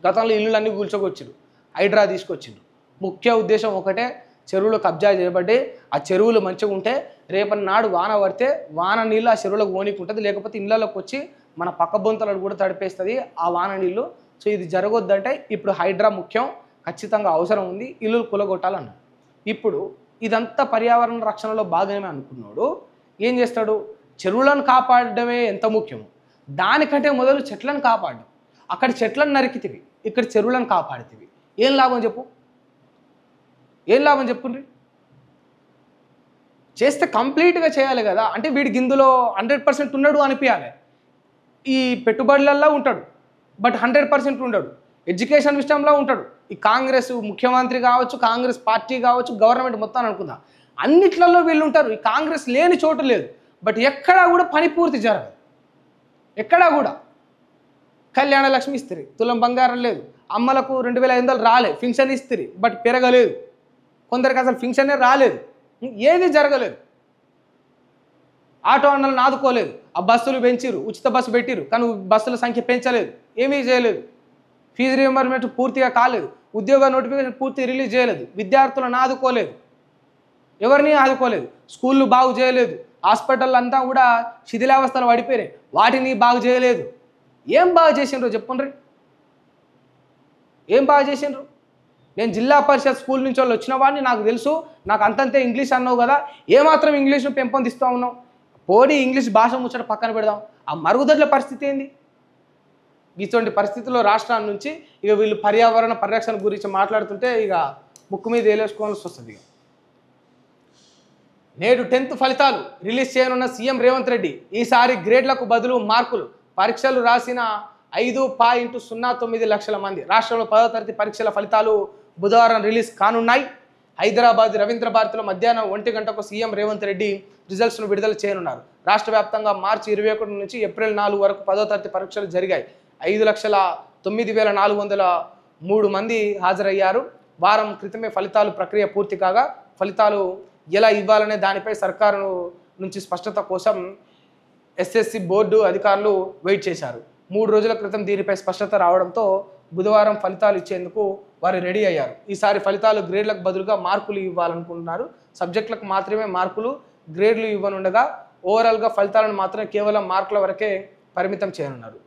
గతంలో ఇల్లులన్నీ కూల్చొకొచ్చిండ్రు, హైడ్రా తీసుకొచ్చిండ్రు. ముఖ్య ఉద్దేశం ఒకటే, చెరువులు కబ్జా చేయబడ్డాయి. ఆ చెరువులు మంచిగా ఉంటే రేపటి నాడు వాన పడితే వాన నీళ్ళు ఆ చెరువులకు పోనీకుంటుంది, లేకపోతే ఇళ్ళలోకి వచ్చి మన పక్క బొంతలను కూడా తడిపేస్తుంది ఆ వాన నీళ్ళు. సో ఇది జరగొద్దంటే ఇప్పుడు హైడ్రా ముఖ్యం, ఖచ్చితంగా అవసరం ఉంది, ఇల్లులు కూలగొట్టాలన్నారు. ఇప్పుడు ఇదంతా పర్యావరణ రక్షణలో భాగమే అనుకున్నాడు ఏం చేస్తాడు, చెరువులను కాపాడడమే ఎంత ముఖ్యమో దానికంటే మొదలు చెట్లను కాపాడడం. అక్కడ చెట్లను నరికితివి, ఇక్కడ చెరువులను కాపాడితివి, ఏం లాభం చెప్పు? ఏం లాభం చెప్పుండ్రి? చేస్తే కంప్లీట్గా చేయాలి కదా. అంటే వీడికి ఇందులో 100% ఉన్నాడు అనిపించాలి. ఈ పెట్టుబడులల్లో ఉంటాడు బట్ 100% ఉండడు. ఎడ్యుకేషన్ విషయంలో ఉంటాడు. ఈ కాంగ్రెస్ ముఖ్యమంత్రి కావచ్చు, కాంగ్రెస్ పార్టీ కావచ్చు, గవర్నమెంట్ మొత్తం అనుకుందాం, అన్నిట్లలో వీళ్ళు ఉంటారు. ఈ కాంగ్రెస్ లేని చోటు లేదు. బట్ ఎక్కడా కూడా పని పూర్తి జరగదు. ఎక్కడా కూడా కళ్యాణ లక్ష్మి ఇస్తిరి, తులం బంగారం లేదు, అమ్మలకు 2500 రాలే, ఫింక్షన్ ఇస్తిరి బట్ పెరగలేదు, కొందరికి అసలు ఫింక్షనే రాలేదు, ఏది జరగలేదు. ఆటో అన్నలను ఆదుకోలేదు, ఆ బస్సులు పెంచిరు, ఉచిత బస్సు పెట్టిరు కానీ బస్సుల సంఖ్య పెంచలేదు, ఏమీ చేయలేదు. ఫీజు రీయింబర్స్మెంట్ పూర్తిగా కాలేదు, ఉద్యోగ నోటిఫికేషన్ పూర్తి రిలీజ్ చేయలేదు, విద్యార్థులను ఆదుకోలేదు, ఎవరిని ఆదుకోలేదు, స్కూళ్ళు బాగు చేయలేదు, హాస్పిటల్ అంతా కూడా శిథిలావస్థలు పడిపోయినాయి, వాటిని బాగు చేయలేదు. ఏం బాగా చేసిండ్రో చెప్పుండ్రి, ఏం బాగా చేసిండ్రు? నేను జిల్లా పరిషత్ స్కూల్ నుంచి వాళ్ళు వచ్చిన వాడిని, నాకు తెలుసు, నాకు అంతంతే ఇంగ్లీష్ అన్నావు కదా, ఏమాత్రం ఇంగ్లీష్ను పెంపొందిస్తూ ఉన్నావు? పోనీ ఇంగ్లీష్ భాష ముచ్చట పక్కన పెడదాం, ఆ మరుగుదొడ్ల పరిస్థితి ఏంది? ఇటువంటి పరిస్థితుల్లో రాష్ట్రాల నుంచి ఇక వీళ్ళు పర్యావరణ పరిరక్షణ గురించి మాట్లాడుతుంటే ఇక ముక్కు మీద వేలేసుకోవాల్సి వస్తుంది. ఇక నేడు 10th ఫలితాలు రిలీజ్ చేయనున్న సీఎం రేవంత్ రెడ్డి. ఈసారి గ్రేడ్లకు బదులు మార్కులు. పరీక్షలు రాసిన 5.09 లక్షల మంది. రాష్ట్రంలో 10వ తరగతి పరీక్షల ఫలితాలు బుధవారం రిలీజ్ కానున్నాయి. హైదరాబాద్ రవీంద్ర భారతిలో మధ్యాహ్నం 1 గంటకు సీఎం రేవంత్ రెడ్డి రిజల్ట్స్ను విడుదల చేయనున్నారు. రాష్ట్ర వ్యాప్తంగా మార్చి 21 నుంచి ఏప్రిల్ 4 వరకు 10వ తరగతి పరీక్షలు జరిగాయి. 5,09,403 మంది హాజరయ్యారు. వారం క్రితమే ఫలితాలు ప్రక్రియ పూర్తి కాగా ఫలితాలు ఎలా ఇవ్వాలనే దానిపై సర్కారు నుంచి స్పష్టత కోసం ఎస్ఎస్సి బోర్డు అధికారులు వెయిట్ చేశారు. 3 రోజుల క్రితం దీనిపై స్పష్టత రావడంతో బుధవారం ఫలితాలు ఇచ్చేందుకు వారు రెడీ అయ్యారు. ఈసారి ఫలితాలు గ్రేడ్లకు బదులుగా మార్కులు ఇవ్వాలనుకుంటున్నారు. సబ్జెక్టులకు మాత్రమే మార్కులు, గ్రేడ్లు ఇవ్వనుండగా ఓవరాల్గా ఫలితాలను మాత్రమే కేవలం మార్కుల వరకే పరిమితం చేయనున్నారు.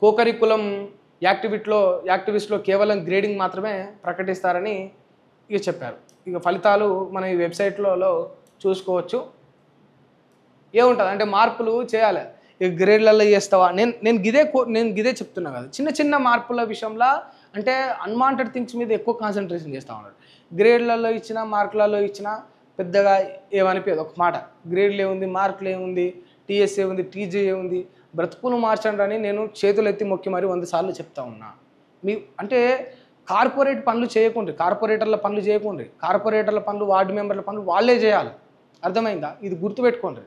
కోకరికులం యాక్టివిస్ట్లో కేవలం గ్రేడింగ్ మాత్రమే ప్రకటిస్తారని ఇక చెప్పారు. ఇక ఫలితాలు మన ఈ వెబ్సైట్లలో చూసుకోవచ్చు. ఏముంటుంది అంటే మార్పులు చేయాలి, ఇక గ్రేడ్లలో చేస్తావా? నేను గిదే చెప్తున్నా కదా, చిన్న చిన్న మార్పుల విషయంలో అంటే అన్వాంటెడ్ థింగ్స్ మీద ఎక్కువ కాన్సన్ట్రేషన్ చేస్తూ ఉన్నాడు. గ్రేడ్లలో ఇచ్చిన మార్కులలో ఇచ్చిన పెద్దగా ఏమనిపించదు. ఒక మాట, గ్రేడ్లు ఏముంది, మార్కులు ఏముంది, టీఎస్ ఏముంది, టీజే ఏముంది, బ్రతుకులు మార్చండి అని నేను చేతులు ఎత్తి మొక్కి మరి 100 సార్లు చెప్తా ఉన్నా. అంటే కార్పొరేట్ పనులు చేయకుండ్రి, కార్పొరేటర్ల పనులు చేయకుండ్రి, కార్పొరేటర్ల పనులు, వార్డు మెంబర్ల పనులు వాళ్ళే చేయాలి. అర్థమైందా? ఇది గుర్తుపెట్టుకోండి.